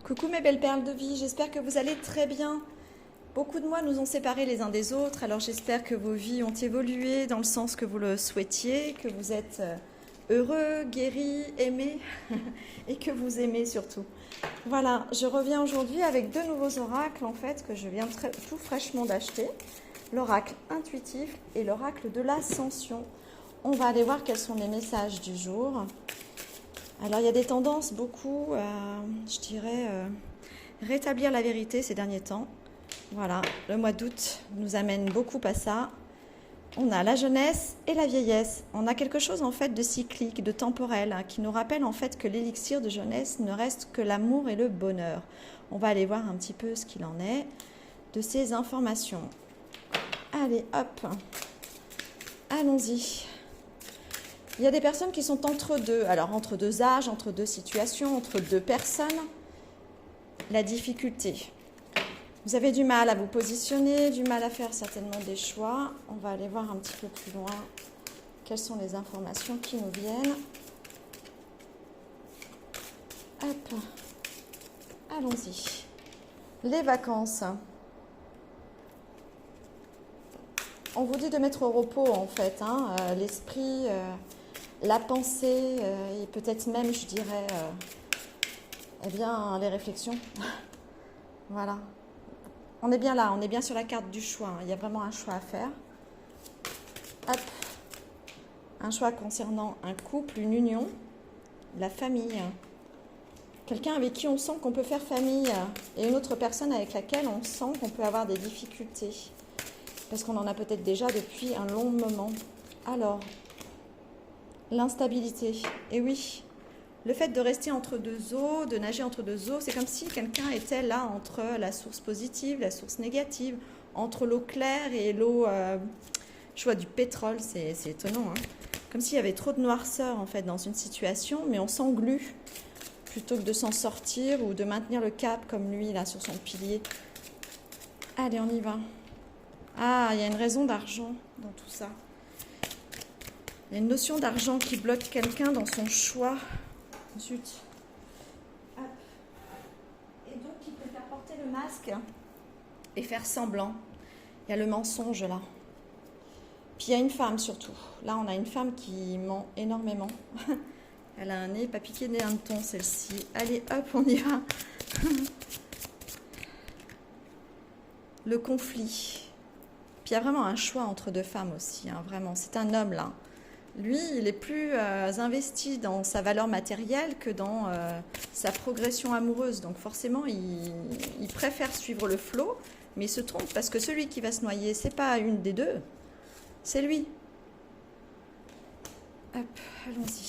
Coucou mes belles perles de vie, j'espère que vous allez très bien. Beaucoup de mois nous ont séparés les uns des autres, alors j'espère que vos vies ont évolué dans le sens que vous le souhaitiez, que vous êtes heureux, guéris, aimés et que vous aimez surtout. Voilà, je reviens aujourd'hui avec deux nouveaux oracles en fait que je viens tout fraîchement d'acheter. L'oracle intuitif et l'oracle de l'ascension. On va aller voir quels sont les messages du jour. Alors, il y a des tendances beaucoup à, je dirais, rétablir la vérité ces derniers temps. Voilà, le mois d'août nous amène beaucoup à ça. On a la jeunesse et la vieillesse. On a quelque chose en fait de cyclique, de temporel, hein, qui nous rappelle en fait que l'élixir de jeunesse ne reste que l'amour et le bonheur. On va aller voir un petit peu ce qu'il en est de ces informations. Allez, hop, allons-y. Il y a des personnes qui sont entre deux, alors entre deux âges, entre deux situations, entre deux personnes. La difficulté. Vous avez du mal à vous positionner, du mal à faire certainement des choix. On va aller voir un petit peu plus loin quelles sont les informations qui nous viennent. Hop, allons-y. Les vacances. On vous dit de mettre au repos en fait, hein, l'esprit, la pensée et peut-être même, je dirais, eh bien, les réflexions. Voilà. On est bien là, on est bien sur la carte du choix. Hein. Il y a vraiment un choix à faire. Hop. Un choix concernant un couple, une union, la famille. Quelqu'un avec qui on sent qu'on peut faire famille et une autre personne avec laquelle on sent qu'on peut avoir des difficultés. Parce qu'on en a peut-être déjà depuis un long moment. Alors, l'instabilité. Et oui, le fait de rester entre deux eaux, de nager entre deux eaux, c'est comme si quelqu'un était là entre la source positive, la source négative, entre l'eau claire et l'eau, je vois du pétrole, c'est étonnant. Hein. Comme s'il y avait trop de noirceur en fait dans une situation, mais on s'englue plutôt que de s'en sortir ou de maintenir le cap comme lui là sur son pilier. Allez, on y va. Ah, il y a une raison d'argent dans tout ça. Il y a une notion d'argent qui bloque quelqu'un dans son choix. Zut. Hop. Et donc, il préfère porter le masque et faire semblant. Il y a le mensonge là. Puis il y a une femme surtout. Là, on a une femme qui ment énormément. Elle a un nez pas piqué des hannetons, celle-ci. Allez, hop, on y va. Le conflit. Puis il y a vraiment un choix entre deux femmes aussi, hein, vraiment. C'est un homme là. Lui, il est plus investi dans sa valeur matérielle que dans sa progression amoureuse. Donc forcément, il préfère suivre le flot, mais il se trompe parce que celui qui va se noyer, c'est pas une des deux, c'est lui. Hop, allons-y.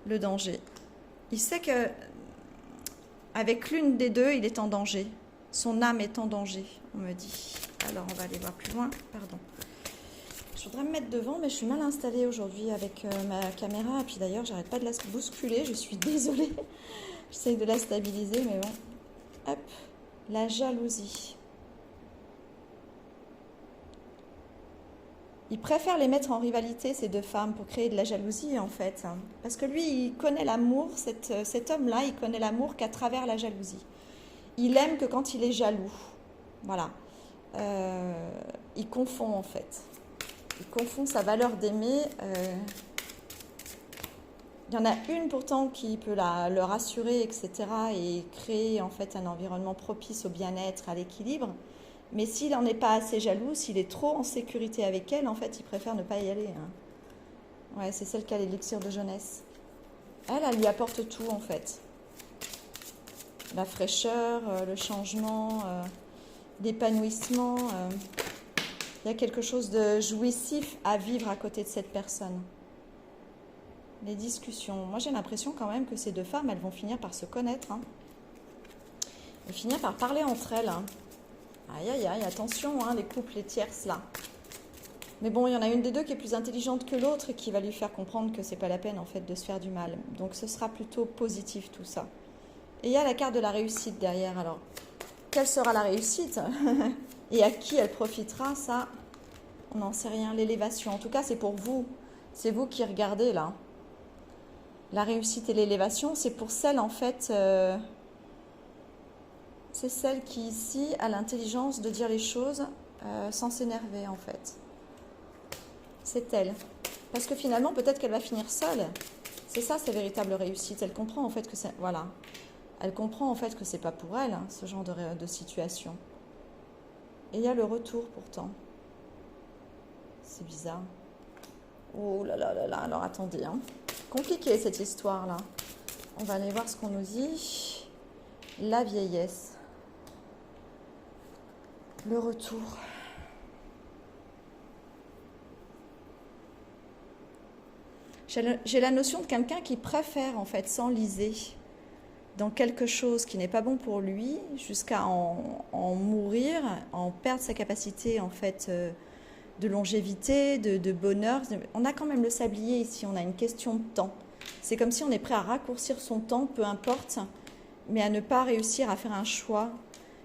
Le danger. Il sait que avec l'une des deux, il est en danger. Son âme est en danger, on me dit. Alors, on va aller voir plus loin. Pardon. Je voudrais me mettre devant, mais je suis mal installée aujourd'hui avec ma caméra. Et puis d'ailleurs, j'arrête pas de la bousculer. Je suis désolée. J'essaye de la stabiliser, mais bon. Hop. La jalousie. Il préfère les mettre en rivalité, ces deux femmes, pour créer de la jalousie, en fait. Parce que lui, il connaît l'amour, cet homme-là, il connaît l'amour qu'à travers la jalousie. Il aime que quand il est jaloux. Voilà. Il confond, en fait. Il confond sa valeur d'aimer. Il y en a une, pourtant, qui peut le rassurer, etc. et créer, en fait, un environnement propice au bien-être, à l'équilibre. Mais s'il n'en est pas assez jaloux, s'il est trop en sécurité avec elle, en fait, il préfère ne pas y aller. Hein. Ouais, c'est celle qui a l'élixir de jeunesse. Elle lui apporte tout, en fait. La fraîcheur, le changement, l'épanouissement. Il y a quelque chose de jouissif à vivre à côté de cette personne. Les discussions. Moi, j'ai l'impression quand même que ces deux femmes, elles vont finir par se connaître. Hein. Elles vont finir par parler entre elles. Hein. Aïe, aïe, aïe, attention, hein, les couples, les tierces, là. Mais bon, il y en a une des deux qui est plus intelligente que l'autre et qui va lui faire comprendre que c'est pas la peine, en fait, de se faire du mal. Donc, ce sera plutôt positif, tout ça. Et il y a la carte de la réussite derrière, alors. Quelle sera la réussite? Et à qui elle profitera, ça, on n'en sait rien. L'élévation, en tout cas, c'est pour vous. C'est vous qui regardez, là. La réussite et l'élévation, c'est pour celle, en fait, c'est celle qui, ici, a l'intelligence de dire les choses sans s'énerver, en fait. C'est elle. Parce que finalement, peut-être qu'elle va finir seule. C'est ça, sa véritable réussite. Elle comprend, en fait, que c'est... Voilà. Elle comprend, en fait, que c'est pas pour elle, hein, ce genre de situation. Et il y a le retour, pourtant. C'est bizarre. Oh là là là là, alors attendez, hein. Compliqué cette histoire-là. On va aller voir ce qu'on nous dit. La vieillesse. Le retour. J'ai la notion de quelqu'un qui préfère en fait s'enliser dans quelque chose qui n'est pas bon pour lui jusqu'à en mourir, en perdre sa capacité en fait de longévité, de bonheur. On a quand même le sablier ici, on a une question de temps. C'est comme si on est prêt à raccourcir son temps, peu importe, mais à ne pas réussir à faire un choix.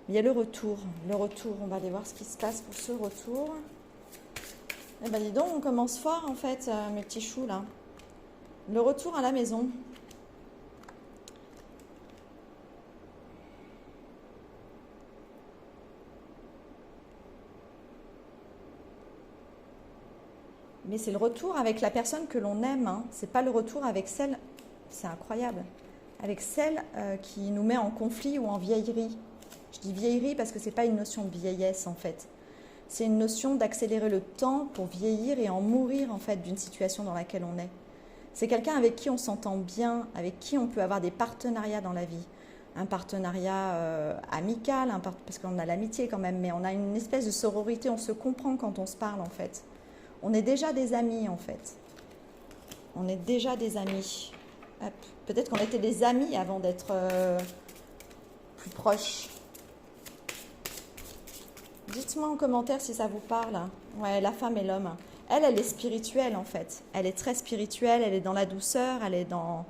Il y a le retour, on va aller voir ce qui se passe pour ce retour. Eh ben dis donc, on commence fort en fait, mes petits choux là. Le retour à la maison. Mais c'est le retour avec la personne que l'on aime, hein. C'est pas le retour avec celle, c'est incroyable, avec celle qui nous met en conflit ou en vieillerie. Je dis vieillerie parce que c'est pas une notion de vieillesse en fait. C'est une notion d'accélérer le temps pour vieillir et en mourir en fait d'une situation dans laquelle on est. C'est quelqu'un avec qui on s'entend bien, avec qui on peut avoir des partenariats dans la vie. Un partenariat amical, parce qu'on a l'amitié quand même, mais on a une espèce de sororité, on se comprend quand on se parle en fait. On est déjà des amis en fait. On est déjà des amis. Peut-être qu'on était des amis avant d'être plus proches. Dites-moi en commentaire si ça vous parle. Ouais, la femme et l'homme. Elle est spirituelle en fait. Elle est très spirituelle, elle est dans la douceur, elle est dans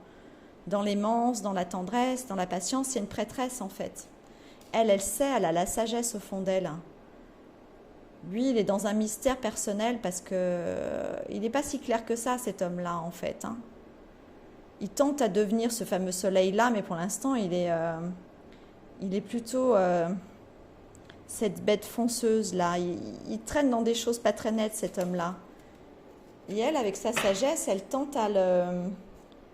l'aimance, dans la tendresse, dans la patience. C'est une prêtresse en fait. Elle sait, elle a la sagesse au fond d'elle. Lui, il est dans un mystère personnel parce que il n'est pas si clair que ça, cet homme-là, en fait. Hein. Il tente à devenir ce fameux soleil-là, mais pour l'instant, il est plutôt cette bête fonceuse-là. Il traîne dans des choses pas très nettes, cet homme-là. Et elle, avec sa sagesse, elle tente à le...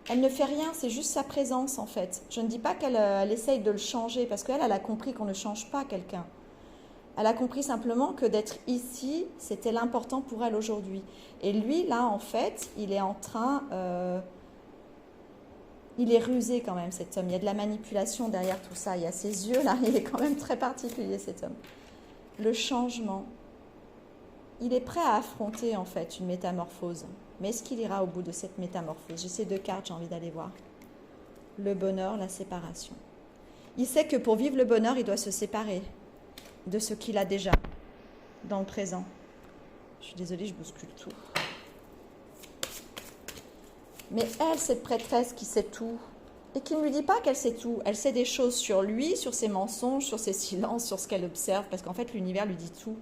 Elle ne fait rien, c'est juste sa présence, en fait. Je ne dis pas qu'elle essaye de le changer, parce qu'elle, elle a compris qu'on ne change pas quelqu'un. Elle a compris simplement que d'être ici, c'était l'important pour elle aujourd'hui. Et lui, là, en fait, il est en train... il est rusé quand même, cet homme. Il y a de la manipulation derrière tout ça. Il y a ses yeux, là. Il est quand même très particulier, cet homme. Le changement. Il est prêt à affronter, en fait, une métamorphose. Mais est-ce qu'il ira au bout de cette métamorphose? J'ai ces deux cartes, j'ai envie d'aller voir. Le bonheur, la séparation. Il sait que pour vivre le bonheur, il doit se séparer de ce qu'il a déjà dans le présent. Je suis désolée, je bouscule tout. Mais elle, cette prêtresse qui sait tout, et qui ne lui dit pas qu'elle sait tout, elle sait des choses sur lui, sur ses mensonges, sur ses silences, sur ce qu'elle observe, parce qu'en fait, l'univers lui dit tout.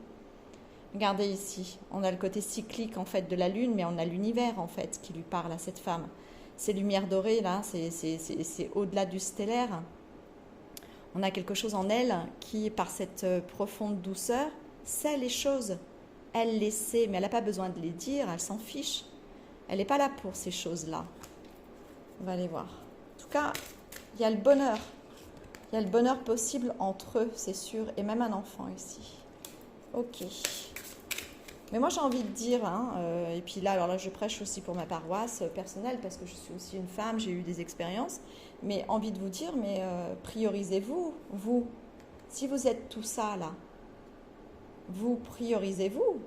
Regardez ici, on a le côté cyclique en fait de la lune, mais on a l'univers en fait qui lui parle à cette femme. Ces lumières dorées là, c'est au-delà du stellaire. On a quelque chose en elle qui, par cette profonde douceur, sait les choses. Elle les sait, mais elle n'a pas besoin de les dire, elle s'en fiche. Elle n'est pas là pour ces choses-là. On va aller voir. En tout cas, il y a le bonheur. Il y a le bonheur possible entre eux, c'est sûr, et même un enfant ici. Ok. Mais moi, j'ai envie de dire, hein, et puis là, alors là, je prêche aussi pour ma paroisse personnelle, parce que je suis aussi une femme, j'ai eu des expériences, mais envie de vous dire, mais priorisez-vous, vous. Si vous êtes tout ça, là, vous priorisez-vous.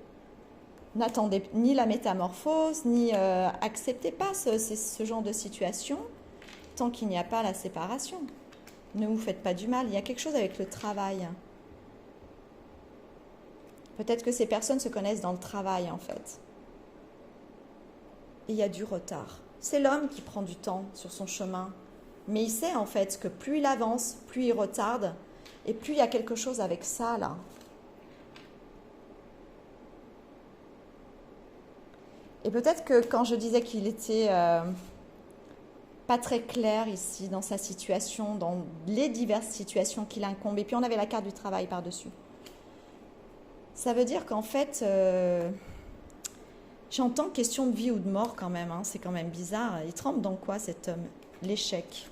N'attendez ni la métamorphose, ni acceptez pas ce genre de situation tant qu'il n'y a pas la séparation. Ne vous faites pas du mal, il y a quelque chose avec le travail. Peut-être que ces personnes se connaissent dans le travail, en fait. Et il y a du retard. C'est l'homme qui prend du temps sur son chemin. Mais il sait, en fait, que plus il avance, plus il retarde, et plus il y a quelque chose avec ça, là. Et peut-être que quand je disais qu'il était pas très clair ici dans sa situation, dans les diverses situations qui l'incombent. Et puis on avait la carte du travail par-dessus. Ça veut dire qu'en fait, j'entends question de vie ou de mort quand même, hein, c'est quand même bizarre. Il trempe dans quoi cet homme? L'échec.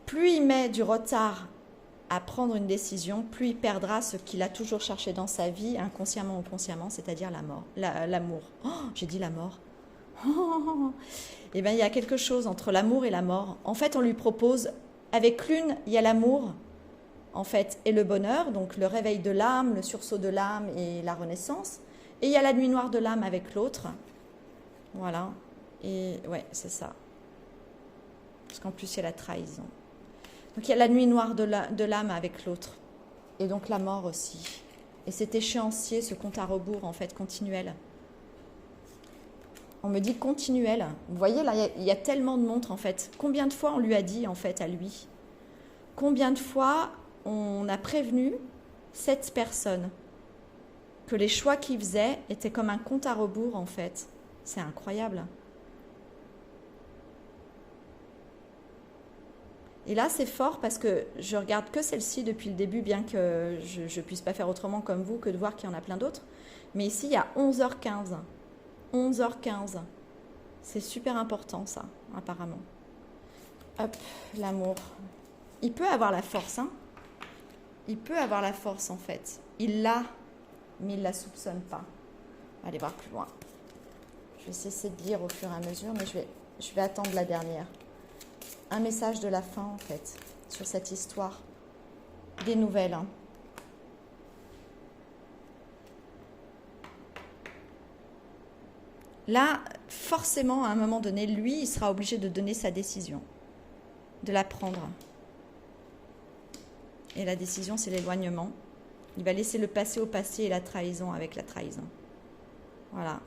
Plus il met du retard à prendre une décision, plus il perdra ce qu'il a toujours cherché dans sa vie, inconsciemment ou consciemment, c'est-à-dire la mort, l'amour. Oh, j'ai dit la mort. Eh bien, il y a quelque chose entre l'amour et la mort. En fait, on lui propose, avec l'une, il y a l'amour, en fait, et le bonheur, donc le réveil de l'âme, le sursaut de l'âme et la renaissance. Et il y a la nuit noire de l'âme avec l'autre. Voilà. Et ouais, c'est ça. Parce qu'en plus, il y a la trahison. Donc, il y a la nuit noire de l'âme avec l'autre. Et donc, la mort aussi. Et cet échéancier, ce compte à rebours, en fait, continuel. On me dit continuel. Vous voyez, là, il y a tellement de montres, en fait. Combien de fois on lui a dit, en fait, à lui? Combien de fois on a prévenu cette personne que les choix qu'il faisait étaient comme un compte à rebours, en fait? C'est incroyable. Et là, c'est fort parce que je regarde que celle-ci depuis le début, bien que je ne puisse pas faire autrement comme vous que de voir qu'il y en a plein d'autres. Mais ici, il y a 11h15. 11h15. C'est super important, ça, apparemment. Hop, l'amour. Il peut avoir la force, hein. Il peut avoir la force, en fait. Il l'a, mais il ne la soupçonne pas. Allez voir plus loin. Je vais cesser de lire au fur et à mesure, mais je vais attendre la dernière. Un message de la fin, en fait, sur cette histoire. Des nouvelles, hein. Là, forcément, à un moment donné, lui, il sera obligé de donner sa décision, de la prendre. Et la décision, c'est l'éloignement. Il va laisser le passé au passé et la trahison avec la trahison. Voilà.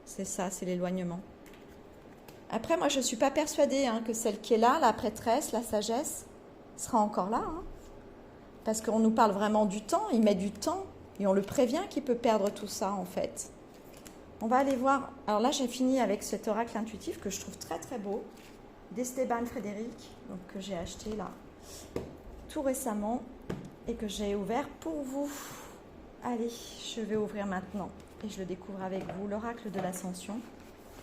C'est ça, c'est l'éloignement. Après, moi, je ne suis pas persuadée que celle qui est là, la prêtresse, la sagesse, sera encore là. Hein. Parce qu'on nous parle vraiment du temps, il met du temps. Et on le prévient qu'il peut perdre tout ça, en fait. On va aller voir. Alors là, j'ai fini avec cet oracle intuitif que je trouve très, très beau. D'Esteban Frédéric, donc, que j'ai acheté là, tout récemment. Et que j'ai ouvert pour vous. Allez, je vais ouvrir maintenant. Et je le découvre avec vous. L'oracle de l'ascension.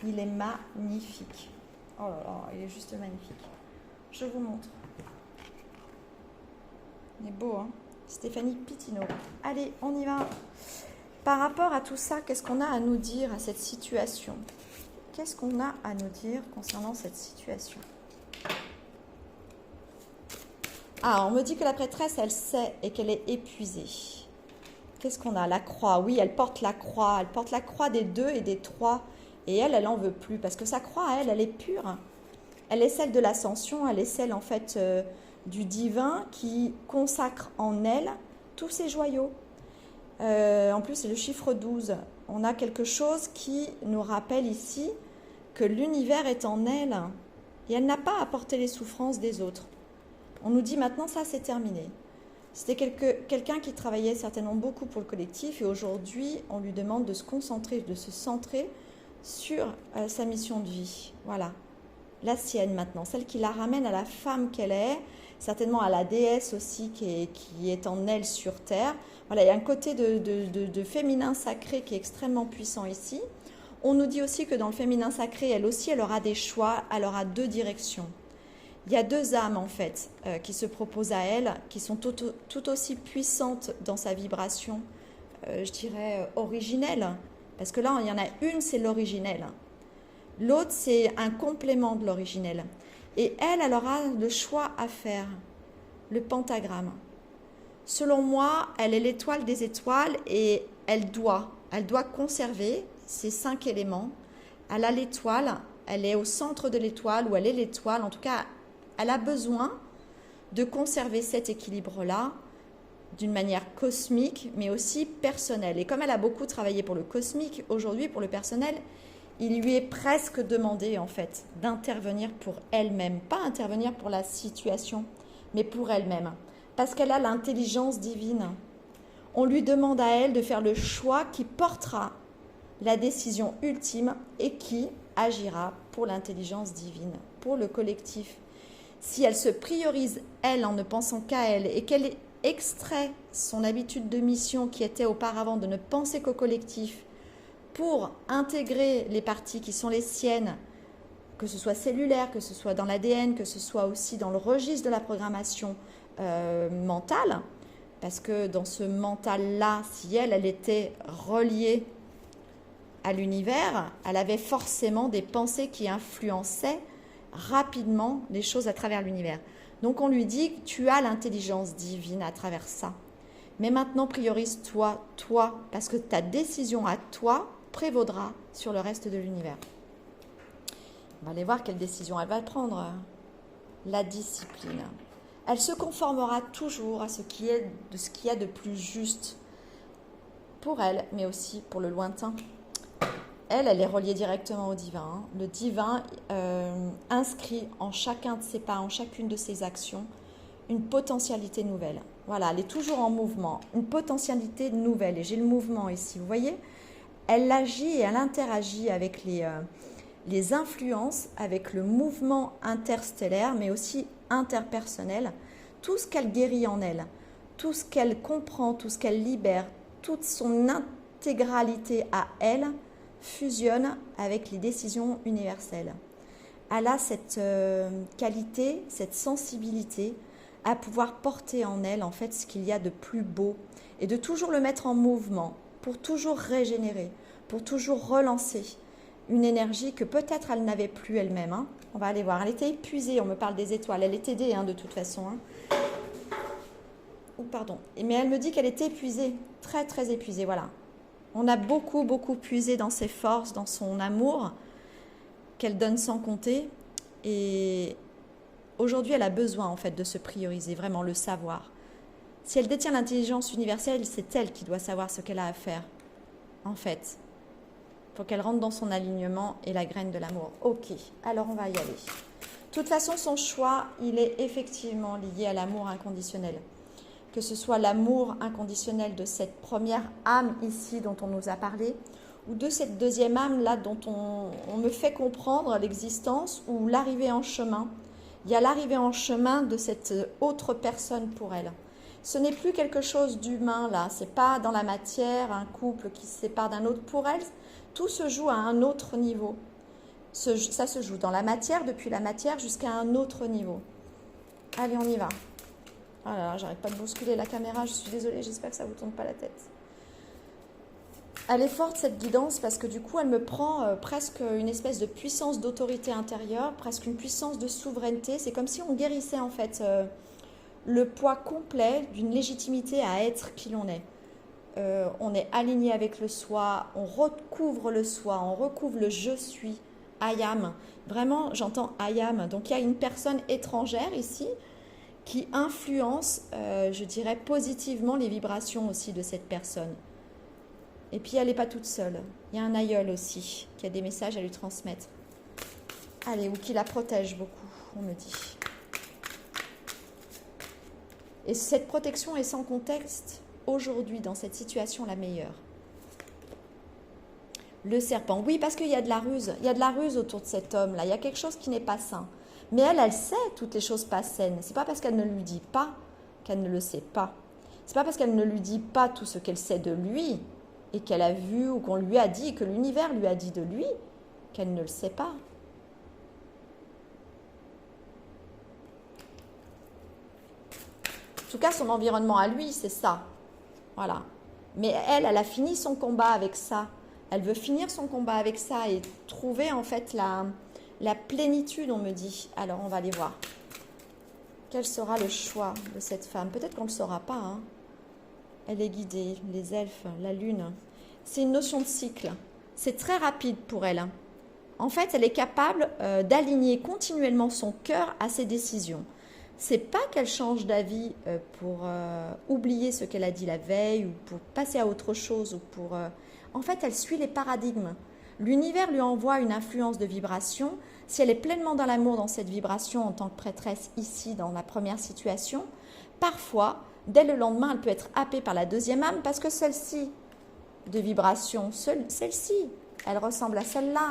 Il est magnifique. Oh là là, il est juste magnifique. Je vous montre. Il est beau, hein? Stéphanie Pitino. Allez, on y va. Par rapport à tout ça, qu'est-ce qu'on a à nous dire à cette situation? Qu'est-ce qu'on a à nous dire concernant cette situation? Ah, on me dit que la prêtresse, elle sait et qu'elle est épuisée. Qu'est-ce qu'on a? La croix. Oui, elle porte la croix. Elle porte la croix des 2 et des 3. Et elle n'en veut plus parce que sa croix, elle est pure. Elle est celle de l'ascension, elle est celle en fait du divin qui consacre en elle tous ses joyaux. En plus, c'est le chiffre 12. On a quelque chose qui nous rappelle ici que l'univers est en elle et elle n'a pas à porter les souffrances des autres. On nous dit maintenant, ça c'est terminé. C'était quelqu'un qui travaillait certainement beaucoup pour le collectif et aujourd'hui, on lui demande de se concentrer, de se centrer sur sa mission de vie. Voilà. La sienne maintenant, celle qui la ramène à la femme qu'elle est, certainement à la déesse aussi qui est en elle sur terre. Voilà, il y a un côté de féminin sacré qui est extrêmement puissant ici. On nous dit aussi que dans le féminin sacré, elle aussi, elle aura des choix, elle aura 2 directions. Il y a 2 âmes en fait qui se proposent à elle, qui sont tout aussi puissantes dans sa vibration, je dirais, originelle. Parce que là, il y en a une, c'est l'originel. L'autre, c'est un complément de l'originel. Et elle aura le choix à faire, le pentagramme. Selon moi, elle est l'étoile des étoiles et elle doit conserver ces 5 éléments. Elle a l'étoile, elle est au centre de l'étoile ou elle est l'étoile. En tout cas, elle a besoin de conserver cet équilibre-là d'une manière cosmique, mais aussi personnelle. Et comme elle a beaucoup travaillé pour le cosmique, aujourd'hui, pour le personnel, il lui est presque demandé, en fait, d'intervenir pour elle-même. Pas intervenir pour la situation, mais pour elle-même. Parce qu'elle a l'intelligence divine. On lui demande à elle de faire le choix qui portera la décision ultime et qui agira pour l'intelligence divine, pour le collectif. Si elle se priorise, elle, en ne pensant qu'à elle, et qu'elle extrait son habitude de mission qui était auparavant de ne penser qu'au collectif pour intégrer les parties qui sont les siennes, que ce soit cellulaire, que ce soit dans l'ADN, que ce soit aussi dans le registre de la programmation mentale, parce que dans ce mental-là, si elle était reliée à l'univers, elle avait forcément des pensées qui influençaient rapidement les choses à travers l'univers. Donc on lui dit que tu as l'intelligence divine à travers ça. Mais maintenant priorise-toi, toi, parce que ta décision à toi prévaudra sur le reste de l'univers. On va aller voir quelle décision elle va prendre. La discipline. Elle se conformera toujours à ce qu'il y a de plus juste pour elle, mais aussi pour le lointain. Elle est reliée directement au divin. Le divin inscrit en chacun de ses pas, en chacune de ses actions, une potentialité nouvelle. Voilà, elle est toujours en mouvement, une potentialité nouvelle. Et j'ai le mouvement ici, vous voyez ? Elle agit et elle interagit avec les influences, avec le mouvement interstellaire, mais aussi interpersonnel. Tout ce qu'elle guérit en elle, tout ce qu'elle comprend, tout ce qu'elle libère, toute son intégralité à elle, fusionne avec les décisions universelles. Elle a cette qualité, cette sensibilité à pouvoir porter en elle en fait ce qu'il y a de plus beau et de toujours le mettre en mouvement pour toujours régénérer, pour toujours relancer une énergie que peut-être elle n'avait plus elle-même. Hein. On va aller voir. Elle était épuisée, on me parle des étoiles. Elle est aidée de toute façon. Hein. Oh, pardon. Mais elle me dit qu'elle est épuisée, très très épuisée, voilà. On a beaucoup, beaucoup puisé dans ses forces, dans son amour, qu'elle donne sans compter. Et aujourd'hui, elle a besoin, en fait, de se prioriser, vraiment le savoir. Si elle détient l'intelligence universelle, c'est elle qui doit savoir ce qu'elle a à faire, en fait. Il faut qu'elle rentre dans son alignement et la graine de l'amour. Ok, alors on va y aller. De toute façon, son choix, il est effectivement lié à l'amour inconditionnel. Que ce soit l'amour inconditionnel de cette première âme ici dont on nous a parlé, ou de cette deuxième âme là dont on me fait comprendre l'existence, ou l'arrivée en chemin. Il y a l'arrivée en chemin de cette autre personne pour elle. Ce n'est plus quelque chose d'humain là, c'est pas dans la matière, un couple qui se sépare d'un autre pour elle. Tout se joue à un autre niveau. Ça se joue dans la matière, depuis la matière jusqu'à un autre niveau. Allez, on y va. Oh là là, j'arrête pas de bousculer la caméra, je suis désolée, j'espère que ça ne vous tourne pas la tête. Elle est forte cette guidance parce que du coup elle me prend presque une espèce de puissance d'autorité intérieure, presque une puissance de souveraineté. C'est comme si on guérissait en fait le poids complet d'une légitimité à être qui l'on est. On est aligné avec le soi, on recouvre le soi, on recouvre le je suis, I am. Vraiment, j'entends I am. Donc il y a une personne étrangère ici qui influence, je dirais, positivement les vibrations aussi de cette personne. Et puis, elle n'est pas toute seule. Il y a un aïeul aussi qui a des messages à lui transmettre. Allez, ou qui la protège beaucoup, on me dit. Et cette protection est sans contexte, aujourd'hui, dans cette situation, la meilleure. Le serpent. Oui, parce qu'il y a de la ruse. Il y a de la ruse autour de cet homme-là. Il y a quelque chose qui n'est pas sain. Mais elle sait toutes les choses pas saines. C'est pas parce qu'elle ne lui dit pas qu'elle ne le sait pas. C'est pas parce qu'elle ne lui dit pas tout ce qu'elle sait de lui et qu'elle a vu ou qu'on lui a dit, que l'univers lui a dit de lui, qu'elle ne le sait pas. En tout cas, son environnement à lui, c'est ça. Voilà. Mais elle a fini son combat avec ça. Elle veut finir son combat avec ça et trouver en fait la plénitude, on me dit. Alors, on va aller voir. Quel sera le choix de cette femme? Peut-être qu'on ne le saura pas. Hein. Elle est guidée, les elfes, la lune. C'est une notion de cycle. C'est très rapide pour elle. Hein. En fait, elle est capable d'aligner continuellement son cœur à ses décisions. C'est pas qu'elle change d'avis pour oublier ce qu'elle a dit la veille ou pour passer à autre chose. Ou pour, En fait, elle suit les paradigmes. L'univers lui envoie une influence de vibration. Si elle est pleinement dans l'amour, dans cette vibration en tant que prêtresse ici, dans la première situation, parfois, dès le lendemain, elle peut être happée par la deuxième âme parce que celle-ci, de vibration, celle-ci, elle ressemble à celle-là.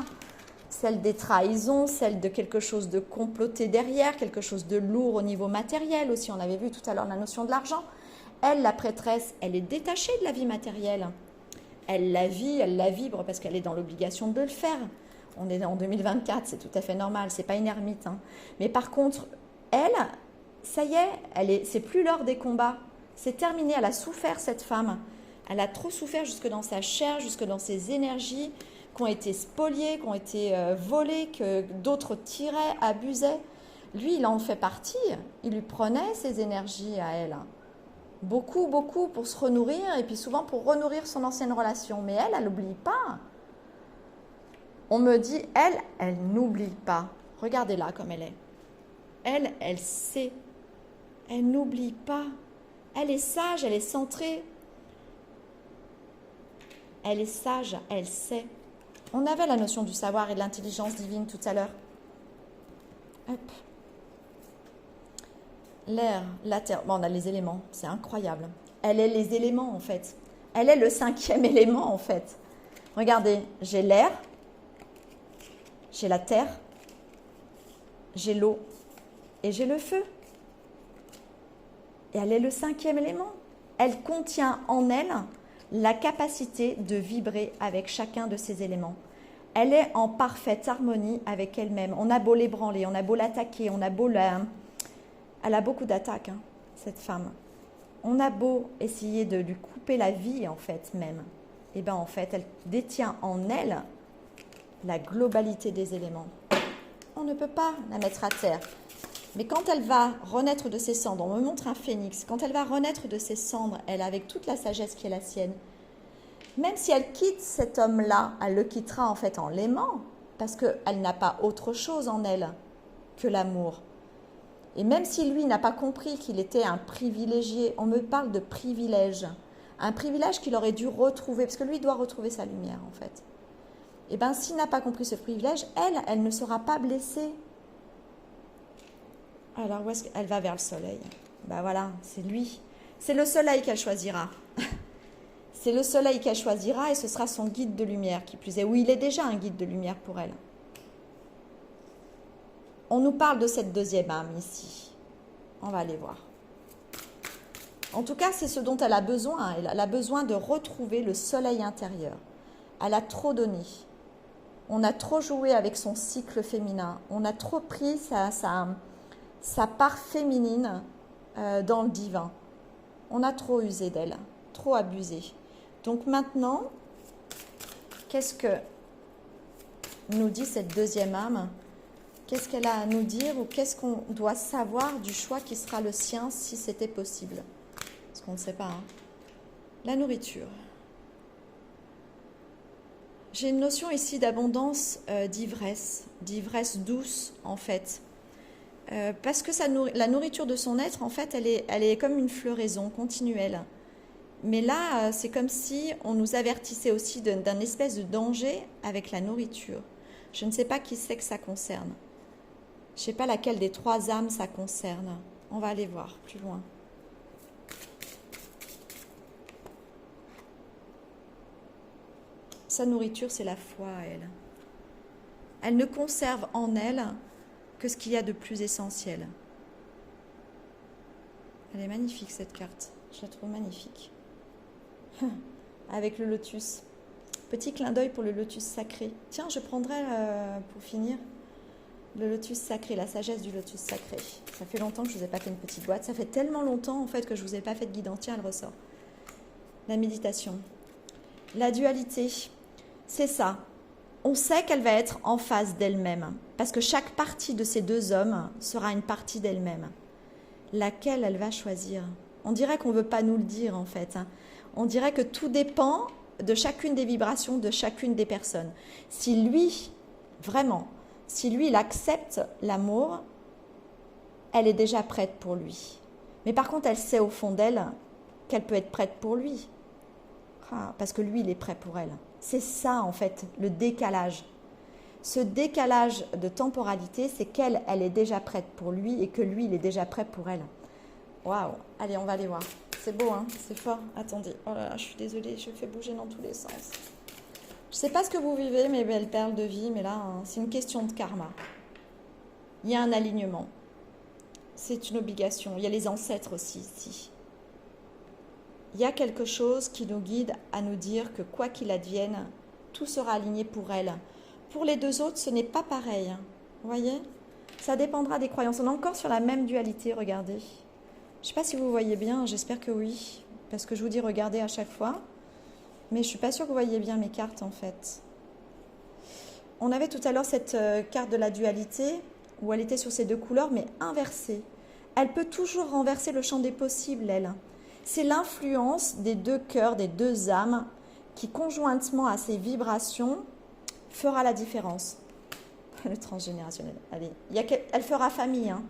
Celle des trahisons, celle de quelque chose de comploté derrière, quelque chose de lourd au niveau matériel aussi. On avait vu tout à l'heure la notion de l'argent. Elle, la prêtresse, elle est détachée de la vie matérielle. Elle la vit, elle la vibre parce qu'elle est dans l'obligation de le faire. On est en 2024, c'est tout à fait normal, c'est pas une ermite. Hein. Mais par contre, elle, ça y est, c'est plus l'heure des combats. C'est terminé, elle a souffert cette femme. Elle a trop souffert jusque dans sa chair, jusque dans ses énergies, qui ont été spoliées, qui ont été volées, que d'autres tiraient, abusaient. Lui, il en fait partie. Il lui prenait ses énergies à elle. Beaucoup, beaucoup pour se renourrir et puis souvent pour renourrir son ancienne relation. Mais elle n'oublie pas. On me dit, elle n'oublie pas. Regardez-la comme elle est. Elle sait. Elle n'oublie pas. Elle est sage, elle est centrée. Elle est sage, elle sait. On avait la notion du savoir et de l'intelligence divine tout à l'heure. Hop. L'air, la terre, bon, on a les éléments, c'est incroyable. Elle est les éléments en fait. Elle est le 5e élément en fait. Regardez, j'ai l'air, j'ai la terre, j'ai l'eau et j'ai le feu. Et elle est le 5e élément. Elle contient en elle la capacité de vibrer avec chacun de ces éléments. Elle est en parfaite harmonie avec elle-même. On a beau l'ébranler, on a beau l'attaquer, on a beau la... Elle a beaucoup d'attaques, hein, cette femme. On a beau essayer de lui couper la vie, en fait, même. Et bien, en fait, elle détient en elle la globalité des éléments. On ne peut pas la mettre à terre. Mais quand elle va renaître de ses cendres, on me montre un phénix, quand elle va renaître de ses cendres, elle, avec toute la sagesse qui est la sienne, même si elle quitte cet homme-là, elle le quittera en fait en l'aimant, parce qu'elle n'a pas autre chose en elle que l'amour. Et même si lui n'a pas compris qu'il était un privilégié, on me parle de privilège, un privilège qu'il aurait dû retrouver, parce que lui doit retrouver sa lumière en fait. Et bien s'il n'a pas compris ce privilège, elle ne sera pas blessée. Alors où est-ce qu'elle va vers le soleil? Ben voilà, c'est lui. C'est le soleil qu'elle choisira. C'est le soleil qu'elle choisira et ce sera son guide de lumière qui plus est. Oui, il est déjà un guide de lumière pour elle. On nous parle de cette deuxième âme ici. On va aller voir. En tout cas, c'est ce dont elle a besoin. Elle a besoin de retrouver le soleil intérieur. Elle a trop donné. On a trop joué avec son cycle féminin. On a trop pris sa part féminine dans le divin. On a trop usé d'elle, trop abusé. Donc maintenant, qu'est-ce que nous dit cette deuxième âme? Qu'est-ce qu'elle a à nous dire ou qu'est-ce qu'on doit savoir du choix qui sera le sien si c'était possible? Parce qu'on ne sait pas. Hein. La nourriture. J'ai une notion ici d'abondance, d'ivresse douce en fait. Parce que la nourriture de son être, en fait, elle est comme une floraison continuelle. Mais là, c'est comme si on nous avertissait aussi d'un espèce de danger avec la nourriture. Je ne sais pas qui c'est que ça concerne. Je ne sais pas laquelle des 3 âmes ça concerne. On va aller voir plus loin. Sa nourriture, c'est la foi, elle. Elle ne conserve en elle que ce qu'il y a de plus essentiel. Elle est magnifique cette carte, je la trouve magnifique. Avec le lotus. Petit clin d'œil pour le lotus sacré. Tiens, je prendrai pour finir le lotus sacré, la sagesse du lotus sacré. Ça fait longtemps que je ne vous ai pas fait une petite boîte. Ça fait tellement longtemps en fait que je ne vous ai pas fait de guide entier, elle ressort. La méditation. La dualité, c'est ça. On sait qu'elle va être en face d'elle-même, parce que chaque partie de ces 2 hommes sera une partie d'elle-même. Laquelle elle va choisir? On dirait qu'on ne veut pas nous le dire en fait. Hein. On dirait que tout dépend de chacune des vibrations de chacune des personnes. Si lui, vraiment, si lui, il accepte l'amour, elle est déjà prête pour lui. Mais par contre, elle sait au fond d'elle qu'elle peut être prête pour lui. Parce que lui, il est prêt pour elle. C'est ça, en fait, le décalage. Ce décalage de temporalité, c'est qu'elle, elle est déjà prête pour lui et que lui, il est déjà prêt pour elle. Waouh! Allez, on va aller voir. c'est beau, hein, c'est fort. Attendez, oh là là, je suis désolée, je fais bouger dans tous les sens. Je sais pas ce que vous vivez, mes belles perles de vie, mais là, hein, c'est une question de karma. Il y a un alignement. C'est une obligation. Il y a les ancêtres aussi ici. Il y a quelque chose qui nous guide à nous dire que quoi qu'il advienne, tout sera aligné pour elle. Pour les deux autres, ce n'est pas pareil. Vous voyez? Ça dépendra des croyances. On est encore sur la même dualité, regardez. Je ne sais pas si vous voyez bien, j'espère que oui, parce que je vous dis regardez à chaque fois. Mais je ne suis pas sûre que vous voyez bien mes cartes en fait. On avait tout à l'heure cette carte de la dualité, où elle était sur ces deux couleurs, mais inversée. Elle peut toujours renverser le champ des possibles, elle. C'est l'influence des deux cœurs, des deux âmes, qui conjointement à ces vibrations, fera la différence. Le transgénérationnel, allez. Elle fera famille, hein.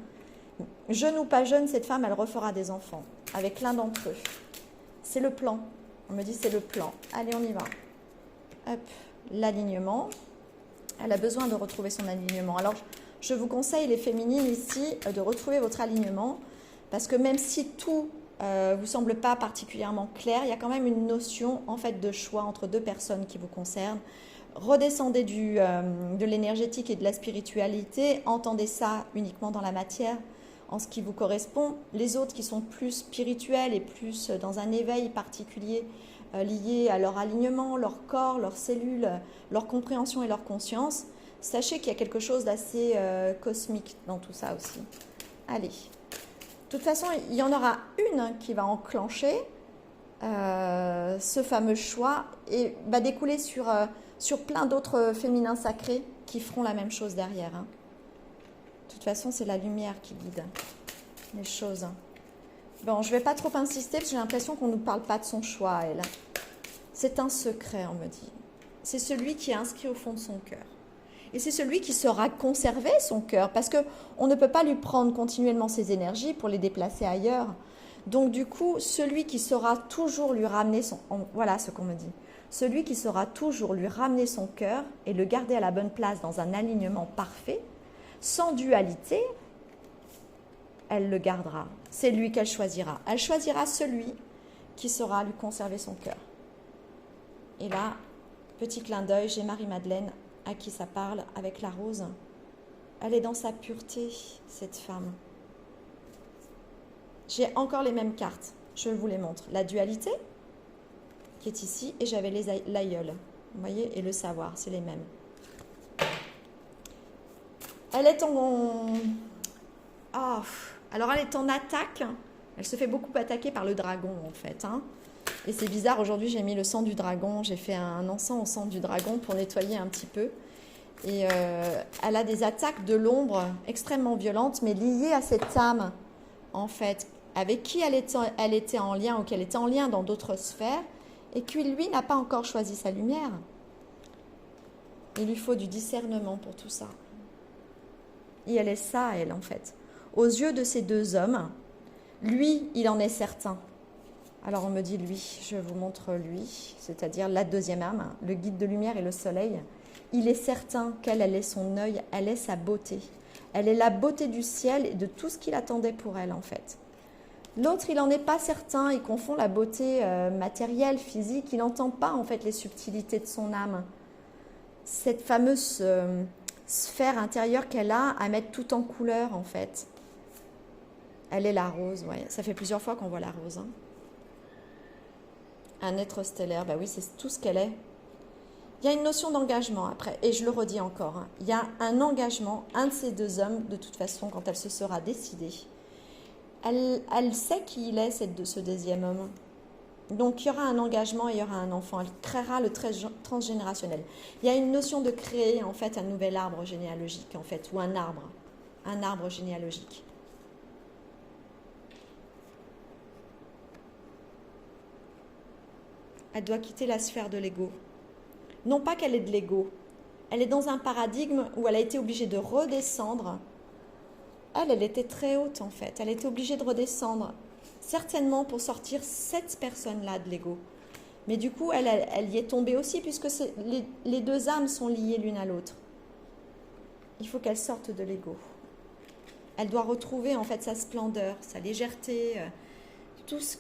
Jeune ou pas jeune, cette femme, elle refera des enfants, avec l'un d'entre eux. C'est le plan. On me dit c'est le plan. Allez, on y va. Hop, l'alignement. Elle a besoin de retrouver son alignement. Alors, je vous conseille, les féminines ici, de retrouver votre alignement, parce que même si tout vous semble pas particulièrement clair, il y a quand même une notion en fait de choix entre deux personnes qui vous concernent. Redescendez de l'énergétique et de la spiritualité, entendez ça uniquement dans la matière, en ce qui vous correspond. Les autres qui sont plus spirituels et plus dans un éveil particulier lié à leur alignement, leur corps, leurs cellules, leur compréhension et leur conscience, sachez qu'il y a quelque chose d'assez cosmique dans tout ça aussi. Allez. De toute façon, il y en aura une qui va enclencher ce fameux choix et va découler sur plein d'autres féminins sacrés qui feront la même chose derrière. Hein. De toute façon, c'est la lumière qui guide les choses. Bon, je ne vais pas trop insister parce que j'ai l'impression qu'on ne nous parle pas de son choix à elle. C'est un secret, on me dit. C'est celui qui est inscrit au fond de son cœur. Et c'est celui qui saura conserver son cœur, parce qu'on ne peut pas lui prendre continuellement ses énergies pour les déplacer ailleurs. Donc du coup, celui qui saura toujours lui ramener voilà ce qu'on me dit. Celui qui saura toujours lui ramener son cœur et le garder à la bonne place dans un alignement parfait, sans dualité, elle le gardera. C'est lui qu'elle choisira. Elle choisira celui qui saura lui conserver son cœur. Et là, petit clin d'œil, j'ai Marie-Madeleine à qui ça parle avec la rose. Elle est dans sa pureté, cette femme. J'ai encore les mêmes cartes, je vous les montre. La dualité, qui est ici, et j'avais l'aïeul, vous voyez, et le savoir, c'est les mêmes. Elle est alors elle est en attaque, elle se fait beaucoup attaquer par le dragon en fait, hein. Et c'est bizarre, aujourd'hui j'ai mis le sang du dragon, j'ai fait un encens au sang du dragon pour nettoyer un petit peu. Et elle a des attaques de l'ombre extrêmement violentes, mais liées à cette âme, en fait, avec qui elle était en lien, ou qu'elle était en lien dans d'autres sphères, et qui, lui, n'a pas encore choisi sa lumière. Il lui faut du discernement pour tout ça. Et elle est ça, elle, en fait. Aux yeux de ces deux hommes, lui, il en est certain. Alors on me dit lui, je vous montre lui, c'est-à-dire la deuxième âme, le guide de lumière et le soleil. Il est certain qu'elle est son œil, elle est sa beauté. Elle est la beauté du ciel et de tout ce qu'il attendait pour elle en fait. L'autre, il n'en est pas certain, il confond la beauté matérielle, physique, il n'entend pas en fait les subtilités de son âme. Cette fameuse sphère intérieure qu'elle a à mettre tout en couleur en fait. Elle est la rose, ouais. Ça fait plusieurs fois qu'on voit la rose. Hein. Un être stellaire, bah oui, c'est tout ce qu'elle est. Il y a une notion d'engagement après, et je le redis encore, hein. Il y a un engagement, un de ces deux hommes, de toute façon, quand elle se sera décidée. Elle sait qui il est, ce deuxième homme. Donc il y aura un engagement et il y aura un enfant. Elle créera le transgénérationnel. Il y a une notion de créer en fait un nouvel arbre généalogique, en fait, ou un arbre généalogique. Elle doit quitter la sphère de l'ego. Non pas qu'elle ait de l'ego, elle est dans un paradigme où elle a été obligée de redescendre. Elle était très haute en fait, elle était obligée de redescendre, certainement pour sortir cette personne-là de l'ego. Mais du coup, elle y est tombée aussi, puisque les deux âmes sont liées l'une à l'autre. Il faut qu'elle sorte de l'ego. Elle doit retrouver en fait sa splendeur, sa légèreté. ce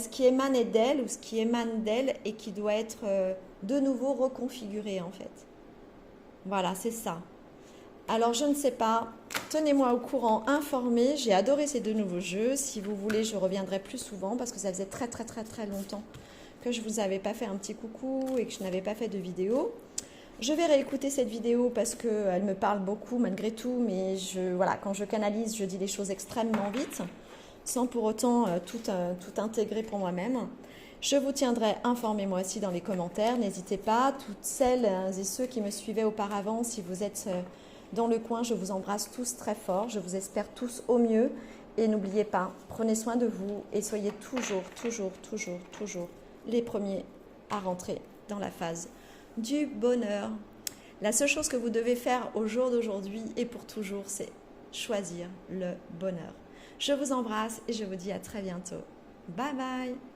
qui émane d'elle ou ce qui émane d'elle et qui doit être de nouveau reconfiguré en fait. Voilà, c'est ça. Alors, je ne sais pas, tenez-moi au courant, informez. J'ai adoré ces deux nouveaux jeux. Si vous voulez, je reviendrai plus souvent parce que ça faisait très, très, très, très longtemps que je ne vous avais pas fait un petit coucou et que je n'avais pas fait de vidéo. Je vais réécouter cette vidéo parce qu'elle me parle beaucoup malgré tout, mais voilà, quand je canalise, je dis les choses extrêmement vite, sans pour autant tout intégrer pour moi-même. Je vous tiendrai informé moi aussi dans les commentaires. N'hésitez pas, toutes celles et ceux qui me suivaient auparavant, si vous êtes dans le coin, je vous embrasse tous très fort. Je vous espère tous au mieux. Et n'oubliez pas, prenez soin de vous et soyez toujours, toujours, toujours, toujours les premiers à rentrer dans la phase du bonheur. La seule chose que vous devez faire au jour d'aujourd'hui et pour toujours, c'est choisir le bonheur. Je vous embrasse et je vous dis à très bientôt. Bye bye!